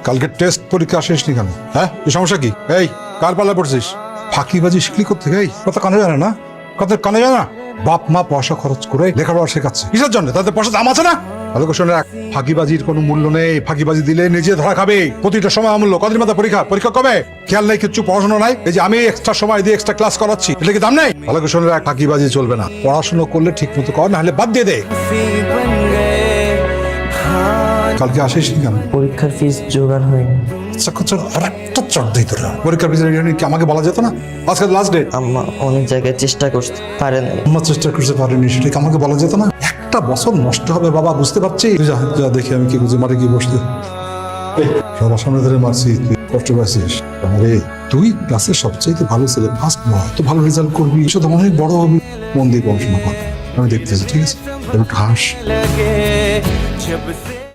কালকে টেস্ট পরীক্ষা আসিসনি কেন? হ্যাঁ, এই সমস্যা কি? এই কার পাল্লা পড়ছিস? ফাঁকিবাজি শিখলি করতে? এই কথা কানে জানে না, কথা কানে জানে না। বাপ মা পয়সা খরচ করে লেখাপড়া শেখাচ্ছে কিসের জন্য? তাদের পয়সা দাম আছে না? ভালো করে শোনে রাখ, ফাঁকিবাজির কোনো মূল্য নেই। ফাঁকিবাজি দিলে নিজে ধরা খাবে। প্রতিটা সময় অমূল্য। কদিন মাথা পরীক্ষা? পরীক্ষা কবে? খেয়াল নেই, কিচ্ছু পড়াশোনা নাই। এই যে আমি এক্সট্রা সময় দিয়ে এক্সট্রা ক্লাস করাচ্ছি, এটা কি দাম নেই? ভালো করে শোনে রাখ, ফাঁকিবাজি চলবে না। পড়াশোনা করলে ঠিক মতো কর, না হলে বাদ দিয়ে দে। কালকে আসিস কেন? পরীক্ষার ফিস জোগাড় হয়নি। একটা চট দিই তোরা। পরীক্ষার পিছনে কি আমাকে বলা যেত না? আজকে লাস্ট ডেট। আম্মা অনেক জায়গায় চেষ্টা করতে পারেন। আমার চেষ্টা করতে পারিনি, সেটা কি আমাকে বলা যেত না? একটা বছর নষ্ট হবে বাবা, বুঝতে পারছি। তুই যা যা, দেখি আমি কি বুঝি মারে কি বসতে। সবার সামনে ধরে মারছি, তুই কষ্ট পাচ্ছিস। আরে তুই ক্লাসের সবচেয়ে ভালো ছেলে, ফার্স্ট বয়, তো ভালো রেজাল্ট করবি, সেটা অনেক বড় হবি। মন দিয়ে পড়াশোনা কর, আমি দেখতেছি, ঠিক আছে? একটু হাস।